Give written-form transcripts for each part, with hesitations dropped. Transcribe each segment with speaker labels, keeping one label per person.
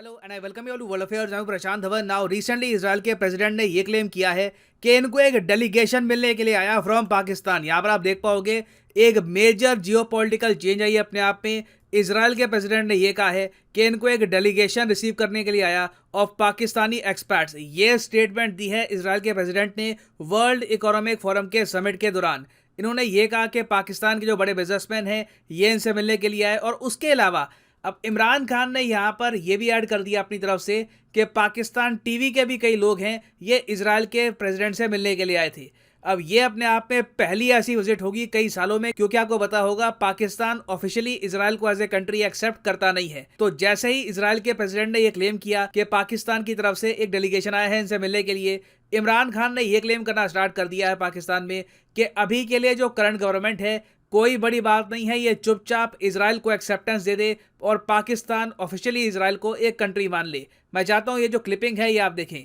Speaker 1: Hello and I welcome you all to world affairs. मैं Prashant Dhawan. Now recently Israel के president ने ये claim किया है कि इनको एक डेलीगेशन मिलने के लिए आया फ्रॉम पाकिस्तान। यहाँ पर आप देख पाओगे एक मेजर जियोपॉलिटिकल चेंज आई अपने आप में। इजराइल के प्रेसिडेंट ने यह कहा है कि इनको एक डेलीगेशन रिसीव करने के लिए आया ऑफ पाकिस्तानी एक्सपर्ट्स। ये स्टेटमेंट दी है इजराइल के प्रेसिडेंट ने वर्ल्ड इकोनॉमिक फोरम के समिट के दौरान। इन्होंने ये कहा कि पाकिस्तान के जो बड़े बिजनेसमैन हैं ये इनसे मिलने के लिए आए, और उसके अलावा अब इमरान खान ने यहाँ पर यह भी ऐड कर दिया अपनी तरफ से कि पाकिस्तान टीवी के भी कई लोग हैं ये इजराइल के प्रेसिडेंट से मिलने के लिए आए थे। अब ये अपने आप में पहली ऐसी विजिट होगी कई सालों में, क्योंकि आपको पता होगा पाकिस्तान ऑफिशियली इजराइल को एज ए कंट्री एक्सेप्ट करता नहीं है। तो जैसे ही इजराइल के प्रेसिडेंट ने यह क्लेम किया कि पाकिस्तान की तरफ से एक डेलीगेशन आया है इनसे मिलने के लिए, इमरान खान ने यह क्लेम करना स्टार्ट कर दिया है पाकिस्तान में कि अभी के लिए जो करंट गवर्नमेंट है कोई बड़ी बात नहीं है, ये चुपचाप इजराइल को एक्सेप्टेंस दे दे और पाकिस्तान ऑफिशियली इजराइल को एक कंट्री मान ले। मैं चाहता हूं ये जो क्लिपिंग है ये आप देखें।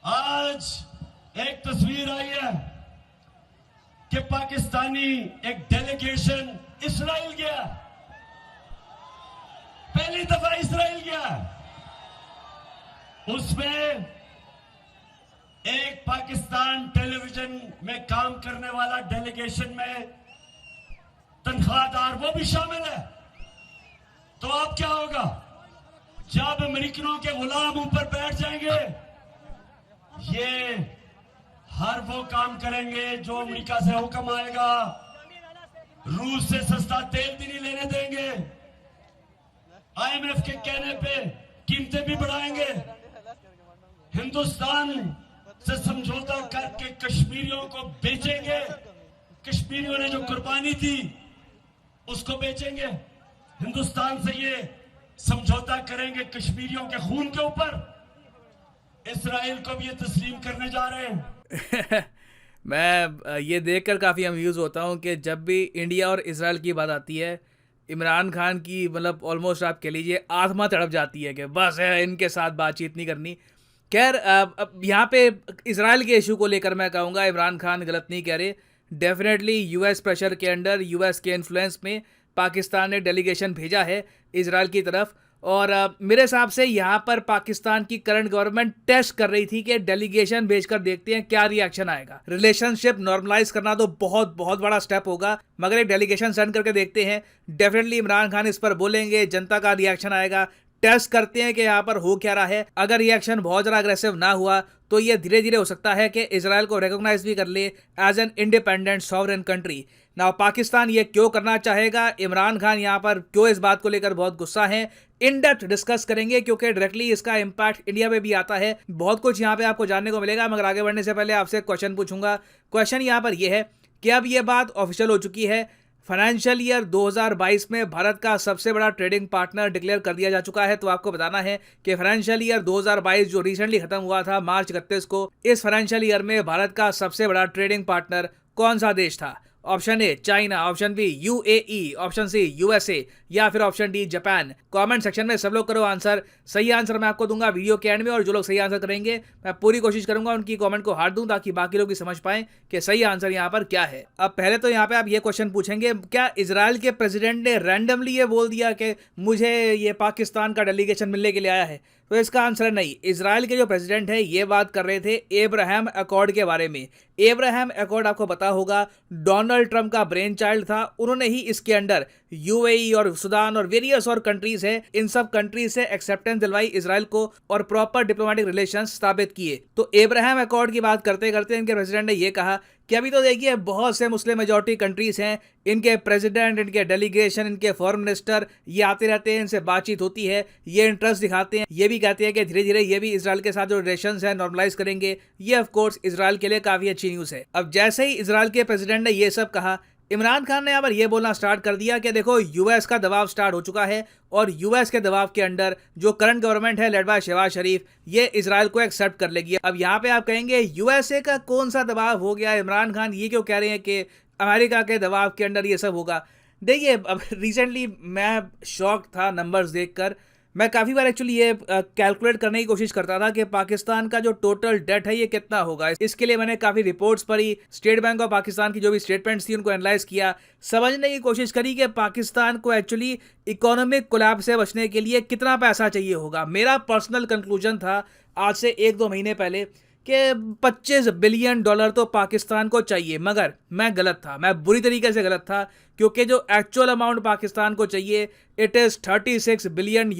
Speaker 2: आज एक तस्वीर आई है कि पाकिस्तानी एक डेलीगेशन इजराइल गया, पहली दफा इजराइल गया। उसमें एक पाकिस्तान टेलीविजन में काम करने वाला डेलीगेशन में तनख्वाहदार वो भी शामिल है। तो अब क्या होगा जब अमेरिकनों के गुलाम ऊपर बैठ जाएंगे? ये हर वो काम करेंगे जो अमेरिका से हुक्म आएगा। रूस से सस्ता तेल भी नहीं लेने देंगे। आईएमएफ के कहने पे कीमतें भी बढ़ाएंगे। हिंदुस्तान से समझौता करके कश्मीरियों को बेचेंगे। कश्मीरियों ने जो कुर्बानी दी उसको बेचेंगे। हिंदुस्तान से ये समझौता करेंगे कश्मीरियों के खून के ऊपर। इजराइल को भी ये तस्लीम करने जा रहे हैं।
Speaker 1: मैं ये देखकर काफ़ी अम्यूज़ होता हूँ कि जब भी इंडिया और इजराइल की बात आती है इमरान खान की मतलब ऑलमोस्ट आप कह लीजिए आत्मा तड़प जाती है कि बस है इनके साथ बातचीत नहीं करनी। खैर अब यहाँ पे इजराइल के इशू को लेकर मैं कहूँगा इमरान खान गलत नहीं कह रहे। डेफिनेटली यूएस प्रेशर के अंडर, यूएस के इन्फ्लुएंस में पाकिस्तान ने डेलीगेशन भेजा है इजराइल की तरफ, और मेरे हिसाब से यहाँ पर पाकिस्तान की करंट गवर्नमेंट टेस्ट कर रही थी कि डेलीगेशन भेजकर देखते हैं क्या रिएक्शन आएगा। रिलेशनशिप नॉर्मलाइज करना तो बहुत बहुत बड़ा स्टेप होगा, मगर एक डेलीगेशन सेंड करके देखते हैं। डेफिनेटली इमरान खान इस पर बोलेंगे, जनता का रिएक्शन आएगा। टेस्ट करते हैं कि यहाँ पर हो क्या रहा है। अगर रिएक्शन बहुत ज़्यादा अग्रेसिव ना हुआ तो ये धीरे धीरे हो सकता है कि इजराइल को रिकॉग्नाइज भी कर ले as an independent sovereign country. ना पाकिस्तान ये क्यों करना चाहेगा, इमरान खान यहाँ पर क्यों इस बात को लेकर बहुत गुस्सा है, इन डेप्थ डिस्कस करेंगे, क्योंकि डायरेक्टली इसका इम्पैक्ट इंडिया में भी आता है। बहुत कुछ यहाँ पे आपको जानने को मिलेगा, मगर आगे बढ़ने से पहले आपसे क्वेश्चन पूछूंगा। क्वेश्चन यहाँ पर यह है कि अब ये बात ऑफिशियल हो चुकी है, फाइनेंशियल ईयर 2022 में भारत का सबसे बड़ा ट्रेडिंग पार्टनर डिक्लेयर कर दिया जा चुका है। तो आपको बताना है कि फाइनेंशियल ईयर 2022 जो रिसेंटली खत्म हुआ था मार्च 31 को, इस फाइनेंशियल ईयर में भारत का सबसे बड़ा ट्रेडिंग पार्टनर कौन सा देश था? Option A China, option B UAE, option C USA, या फिर option D Japan. Comment section में सब लोग करो आंसर। सही आंसर मैं आपको दूंगा वीडियो के एंड में, और जो लोग सही आंसर करेंगे मैं पूरी कोशिश करूंगा उनकी कमेंट को हार दूं ताकि बाकी लोग भी समझ पाएं कि सही आंसर यहाँ पर क्या है। अब पहले तो यहाँ पे आप ये क्वेश्चन पूछेंगे, क्या इजराइल के प्रेसिडेंट ने रैंडमली ये बोल दिया कि मुझे ये पाकिस्तान का डेलीगेशन मिलने के लिए आया है? तो इसका आंसर नहीं। इजराइल के जो प्रेसिडेंट है ये बात कर रहे थे एब्राहम अकॉर्ड के बारे में। एब्राहम अकॉर्ड आपको पता होगा डोनाल्ड ट्रंप का ब्रेन चाइल्ड था। उन्होंने ही इसके अंडर यूएई और सूडान और वेरियस और कंट्रीज है, इन सब कंट्रीज से एक्सेप्टेंस दिलवाई इजराइल को और प्रॉपर डिप्लोमेटिक रिलेशंस स्थापित किए। तो एब्राहम अकॉर्ड की बात करते करते इनके प्रेसिडेंट ने यह कहा कि अभी तो देखिए बहुत से मुस्लिम मेजॉरिटी कंट्रीज हैं, इनके प्रेसिडेंट, इनके डेलीगेशन, इनके फॉरेन मिनिस्टर ये आते रहते हैं, इनसे बातचीत होती है, ये इंटरेस्ट दिखाते हैं, ये भी कहते हैं कि धीरे धीरे ये भी इजराइल के साथ जो रिलेशंस हैं नॉर्मलाइज करेंगे। ये ऑफ कोर्स इजराइल के लिए काफी अच्छी न्यूज़ है। अब जैसे ही इजराइल के प्रेसिडेंट ने ये सब कहा, इमरान खान ने यहाँ पर यह बोलना स्टार्ट कर दिया कि देखो यूएस का दबाव स्टार्ट हो चुका है, और यूएस के दबाव के अंडर जो करंट गवर्नमेंट है लेड बाय शहबाज शरीफ ये इजराइल को एक्सेप्ट कर लेगी। अब यहाँ पे आप कहेंगे यूएसए का कौन सा दबाव हो गया, इमरान खान ये क्यों कह रहे हैं कि अमेरिका के दबाव के अंडर ये सब होगा? देखिए अब रिसेंटली मैं शॉक था नंबर्स देखकर। मैं काफ़ी बार एक्चुअली ये कैलकुलेट करने की कोशिश करता था कि पाकिस्तान का जो टोटल डेट है ये कितना होगा। इसके लिए मैंने काफ़ी रिपोर्ट्स पढ़ी, स्टेट बैंक ऑफ पाकिस्तान की जो भी स्टेटमेंट्स थी उनको एनालाइज किया, समझने की कोशिश करी कि पाकिस्तान को एक्चुअली इकोनॉमिक कोलैप्स से बचने के लिए कितना पैसा चाहिए होगा। मेरा पर्सनल कंक्लूजन था आज से 1-2 महीने पहले कि $25 बिलियन तो पाकिस्तान को चाहिए, मगर मैं गलत था, मैं बुरी तरीके से गलत था, क्योंकि जो एक्चुअल अमाउंट पाकिस्तान को चाहिए इट इज़ $36 बिलियन।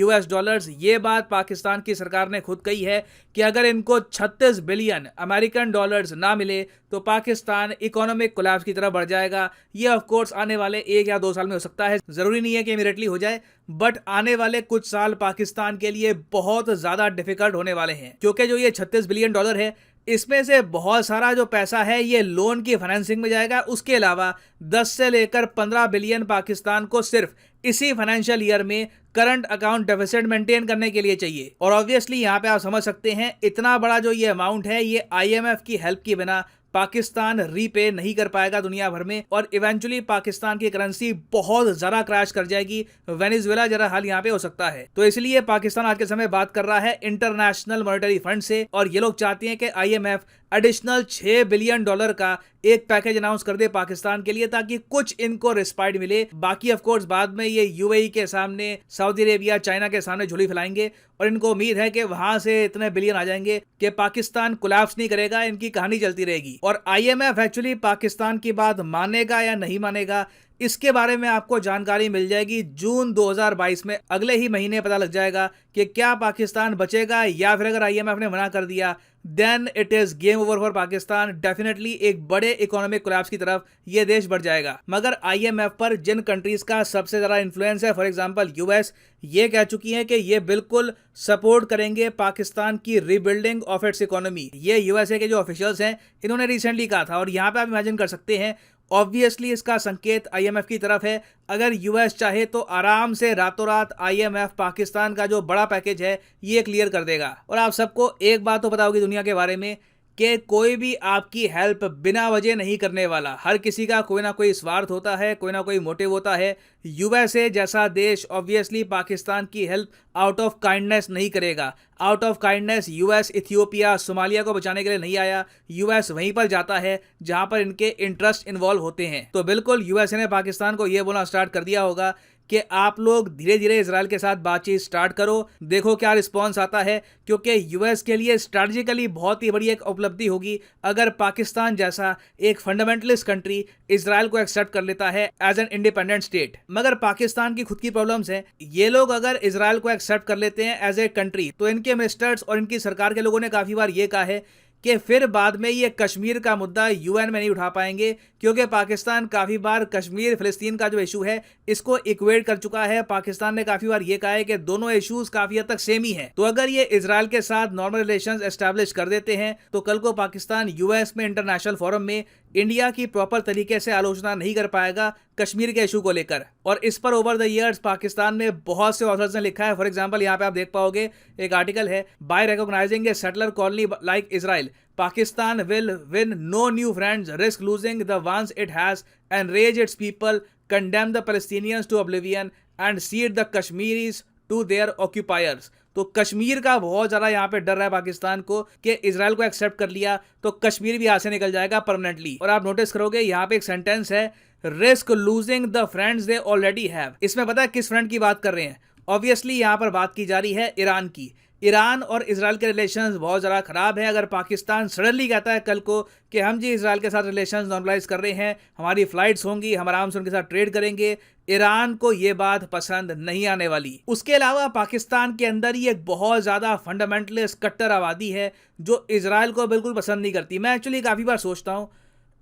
Speaker 1: ये बात पाकिस्तान की सरकार ने खुद कही है कि अगर इनको 36 बिलियन अमेरिकन डॉलर्स ना मिले तो पाकिस्तान इकोनॉमिक कोलैप्स की तरफ बढ़ जाएगा। ये ऑफ कोर्स आने वाले 1 या 2 साल में हो सकता है, ज़रूरी नहीं है कि इमीडिएटली हो जाए, बट आने वाले कुछ साल पाकिस्तान के लिए बहुत ज़्यादा डिफिकल्ट होने वाले हैं, क्योंकि जो ये $36 बिलियन है इसमें से बहुत सारा जो पैसा है ये लोन की फाइनेंसिंग में जाएगा। उसके अलावा 10 से लेकर 15 बिलियन पाकिस्तान को सिर्फ इसी फाइनेंशियल ईयर में करंट अकाउंट डेफिसिट मेंटेन करने के लिए चाहिए। और ऑब्वियसली यहाँ पे आप समझ सकते हैं इतना बड़ा जो ये अमाउंट है ये IMF की हेल्प के बिना पाकिस्तान रीपे नहीं कर पाएगा दुनिया भर में, और इवेंचुअली पाकिस्तान की करेंसी बहुत ज़्यादा क्रैश कर जाएगी। वेनेजुएला जरा हाल यहाँ पे हो सकता है। तो इसलिए पाकिस्तान आज के समय बात कर रहा है इंटरनेशनल मॉनेटरी फंड से, और ये लोग चाहते हैं कि IMF एडिशनल $6 बिलियन का एक पैकेज अनाउंस कर दे पाकिस्तान के लिए, ताकि कुछ इनको रिस्पाइट मिले। बाकी ऑफ कोर्स बाद में ये UAE के सामने, सऊदी अरेबिया, चाइना के सामने झोली फैलाएंगे, और इनको उम्मीद है कि वहां से इतने बिलियन आ जाएंगे कि पाकिस्तान कोलैप्स नहीं करेगा, इनकी कहानी चलती रहेगी। और IMF एक्चुअली पाकिस्तान की बात मानेगा या नहीं मानेगा इसके बारे में आपको जानकारी मिल जाएगी जून 2022 में। अगले ही महीने पता लग जाएगा कि क्या पाकिस्तान बचेगा, या फिर अगर IMF ने मना कर दिया then it is game over for Pakistan. Definitely एक बड़े इकोनॉमिक कोलैप्स की तरफ ये देश बढ़ जाएगा। मगर IMF पर जिन कंट्रीज का सबसे ज्यादा इन्फ्लुएंस है, फॉर एग्जांपल US, ये कह चुकी हैं कि ये बिल्कुल सपोर्ट करेंगे पाकिस्तान की रीबिल्डिंग ऑफ इट्स इकोनॉमी। ये USA के जो ऑफिशियल्स हैं इन्होंने रिसेंटली कहा था, और यहाँ पे आप इमेजिन कर सकते हैं ऑब्वियसली इसका संकेत IMF की तरफ है। अगर US चाहे तो आराम से रातों रात IMF पाकिस्तान का जो बड़ा पैकेज है ये क्लियर कर देगा। और आप सबको एक बात तो पता होगी दुनिया के बारे में कि कोई भी आपकी हेल्प बिना वजह नहीं करने वाला। हर किसी का कोई ना कोई स्वार्थ होता है, कोई ना कोई मोटिव होता है। USA जैसा देश ऑब्वियसली पाकिस्तान की हेल्प आउट ऑफ काइंडनेस नहीं करेगा। Out of kindness US Ethiopia, Somalia को बचाने के लिए नहीं आया। US वहीं पर जाता है जहां पर इनके इंटरेस्ट इन्वॉल्व होते हैं। तो बिल्कुल USA ने पाकिस्तान को यह बोलना स्टार्ट कर दिया होगा कि आप लोग धीरे धीरे इजराइल के साथ बातचीत स्टार्ट करो, देखो क्या रिस्पॉन्स आता है, क्योंकि US के लिए स्ट्रैटेजिकली बहुत ही बड़ी एक उपलब्धि होगी अगर पाकिस्तान जैसा एक फंडामेंटलिस्ट कंट्री इजराइल को एक्सेप्ट कर लेता है एज एन इंडिपेंडेंट स्टेट। मगर पाकिस्तान की खुद की प्रॉब्लम्स हैं। ये लोग अगर इजराइल को एक्सेप्ट कर लेते हैं एज ए कंट्री तो इनके मिनिस्टर्स और इनकी सरकार के लोगों ने काफ़ी बार ये कहा है कि फिर बाद में ये कश्मीर का मुद्दा UN में नहीं उठा पाएंगे, क्योंकि पाकिस्तान काफ़ी बार कश्मीर फिलिस्तीन का जो इशू है इसको इक्वेट कर चुका है। पाकिस्तान ने काफ़ी बार ये कहा है कि दोनों इश्यूज काफ़ी हद तक सेम ही हैं। तो अगर ये इजराइल के साथ नॉर्मल रिलेशंस एस्टैब्लिश कर देते हैं तो कल को पाकिस्तान US में इंटरनेशनल फोरम में इंडिया की प्रॉपर तरीके से आलोचना नहीं कर पाएगा कश्मीर के इशू को लेकर। और इस पर ओवर द ईयर्स पाकिस्तान में बहुत से ऑथर्स ने लिखा है। फॉर एग्जांपल यहाँ पे आप देख पाओगे एक आर्टिकल है, by recognising a settler colony like Israel Pakistan will win no new friends, risk losing the ones it has, enrage its people, condemn the Palestinians to oblivion and cede the Kashmiris to their occupiers. तो कश्मीर का बहुत ज़्यादा यहाँ पे डर है पाकिस्तान को कि इजराइल को एक्सेप्ट कर लिया तो कश्मीर भी यहाँ से निकल जाएगा परमानेंटली। और आप नोटिस करोगे यहाँ पे एक सेंटेंस है, risk losing the friends they already have. इसमें पता है किस फ्रेंड की बात कर रहे हैं? ऑब्वियसली यहाँ पर बात की जा रही है ईरान की। ईरान और इजराइल के रिलेशंस बहुत ज़्यादा ख़राब है। अगर पाकिस्तान सडनली कहता है कल को कि हम जी इजराइल के साथ रिलेशंस नॉर्मलाइज कर रहे हैं, हमारी फ़्लाइट्स होंगी, हम आराम से उनके साथ ट्रेड करेंगे, ईरान को ये बात पसंद नहीं आने वाली। उसके अलावा पाकिस्तान के अंदर ही एक बहुत ज़्यादा फंडामेंटलिस्ट कट्टर आबादी है जो इजराइल को बिल्कुल पसंद नहीं करती। मैं एक्चुअली काफ़ी बार सोचता हूँ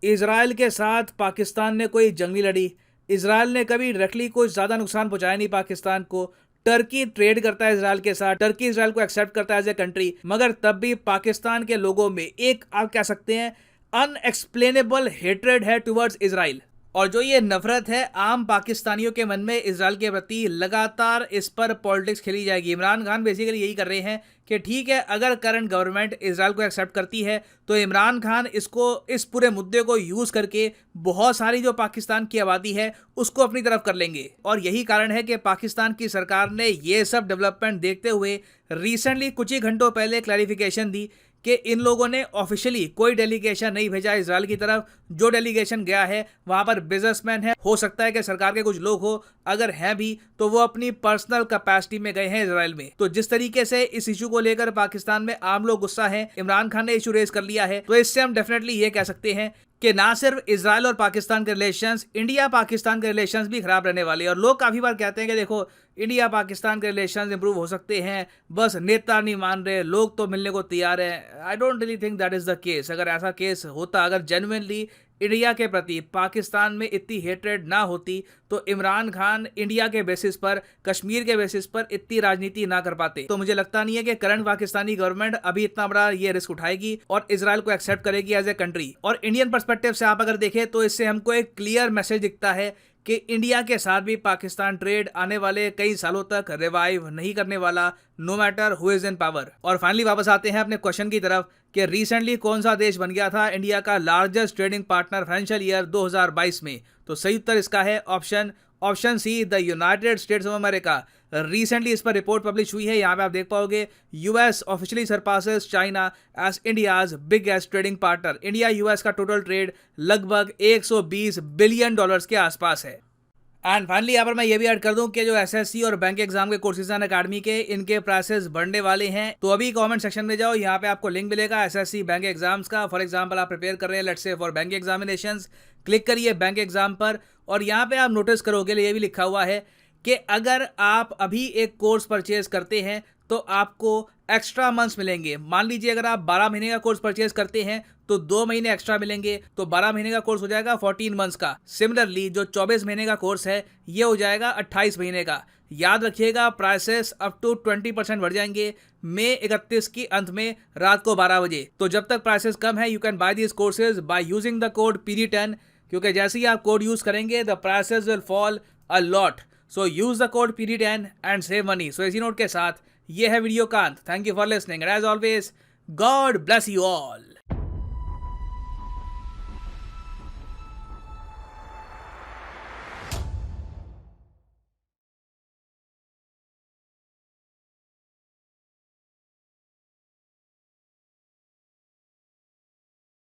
Speaker 1: इजराइल के साथ पाकिस्तान ने कोई जंग नहीं लड़ी, इजराइल ने कभी डायरेक्टली कोई ज़्यादा नुकसान पहुँचाया नहीं पाकिस्तान को। टर्की ट्रेड करता है इजराइल के साथ, टर्की इजराइल को एक्सेप्ट करता है एज ए कंट्री, मगर तब भी पाकिस्तान के लोगों में एक आप कह सकते हैं अनएक्सप्लेनेबल हेट्रेड है टुवर्ड्स इजराइल। और जो ये नफरत है आम पाकिस्तानियों के मन में इजराइल के प्रति, लगातार इस पर पॉलिटिक्स खेली जाएगी। इमरान खान बेसिकली यही कर रहे हैं कि ठीक है, अगर करंट गवर्नमेंट इजराइल को एक्सेप्ट करती है तो इमरान खान इसको, इस पूरे मुद्दे को यूज़ करके बहुत सारी जो पाकिस्तान की आबादी है उसको अपनी तरफ कर लेंगे। और यही कारण है कि पाकिस्तान की सरकार ने ये सब डेवलपमेंट देखते हुए रिसेंटली कुछ ही घंटों पहले क्लैरिफिकेशन दी कि इन लोगों ने ऑफिशियली कोई डेलीगेशन नहीं भेजा इजराइल की तरफ। जो डेलीगेशन गया है वहां पर बिजनेसमैन है, हो सकता है कि सरकार के कुछ लोग हो, अगर हैं भी तो वो अपनी पर्सनल कैपेसिटी में गए हैं इजराइल में। तो जिस तरीके से इस इशू को लेकर पाकिस्तान में आम लोग गुस्सा है, इमरान खान ने इशू रेज कर लिया है, तो इससे हम डेफिनेटली ये कह सकते हैं कि ना सिर्फ इजराइल और पाकिस्तान के रिलेशंस, इंडिया पाकिस्तान के रिलेशंस भी खराब रहने वाले हैं। और लोग काफी बार कहते हैं कि देखो इंडिया पाकिस्तान के रिलेशंस इंप्रूव हो सकते हैं, बस नेता नहीं मान रहे, लोग तो मिलने को तैयार हैं। I don't really think that is the case. अगर ऐसा केस होता, अगर जेन्युइनली इंडिया के प्रति पाकिस्तान में इतनी हेट्रेड ना होती, तो इमरान खान इंडिया के बेसिस पर, कश्मीर के बेसिस पर इतनी राजनीति ना कर पाते। तो मुझे लगता नहीं है कि करंट पाकिस्तानी गवर्नमेंट अभी इतना बड़ा ये रिस्क उठाएगी और इजराइल को एक्सेप्ट करेगी एज ए कंट्री। और इंडियन पर्सपेक्टिव से आप अगर देखें तो इससे हमको एक क्लियर मैसेज दिखता है कि इंडिया के साथ भी पाकिस्तान ट्रेड आने वाले कई सालों तक रिवाइव नहीं करने वाला, no matter who is in power. और फाइनली वापस आते हैं अपने क्वेश्चन की तरफ कि रिसेंटली कौन सा देश बन गया था इंडिया का largest trading partner financial year 2022 में। तो सही उत्तर इसका है option C, the United States of America. Recently इस पर रिपोर्ट पब्लिश हुई है, यहाँ पे आप देख पाओगे US officially surpasses China as India's biggest trading partner. India US का टोटल ट्रेड लगभग 120 बिलियन डॉलर्स के आसपास है। एंड फाइनली यहाँ पर मैं ये भी ऐड कर दूं कि जो एसएससी और बैंक एग्जाम के कोर्सेज हैं अकेडमी के, इनके प्राइसेस बढ़ने वाले हैं। तो अभी कमेंट सेक्शन में जाओ, यहाँ पे आपको लिंक मिलेगा एसएससी बैंक एग्जाम्स का। फॉर एग्जांपल आप प्रिपेयर कर रहे हैं let's say for bank examinations, click करिए बैंक एग्जाम पर और यहाँ पे आप नोटिस करोगे ये भी लिखा हुआ है कि अगर आप अभी एक कोर्स परचेज करते हैं तो आपको एक्स्ट्रा मंथ्स मिलेंगे। मान लीजिए अगर आप 12 महीने का कोर्स परचेज करते हैं तो 2 महीने एक्स्ट्रा मिलेंगे, तो 12 महीने का कोर्स हो जाएगा 14 मंथ्स का। सिमिलरली जो 24 महीने का कोर्स है ये हो जाएगा 28 महीने का। याद रखिएगा प्राइसेस अप टू 20% बढ़ जाएंगे मई 31 की अंत में रात को 12 बजे। तो जब तक प्राइसेस कम है you can buy this courses by using the code PD10, क्योंकि जैसे ही आप कोड यूज करेंगे the prices will fall a lot. So use the code PD10 and save money. So इसी नोट के साथ ये है वीडियो का अंत। Thank you for listening and as always God bless you all.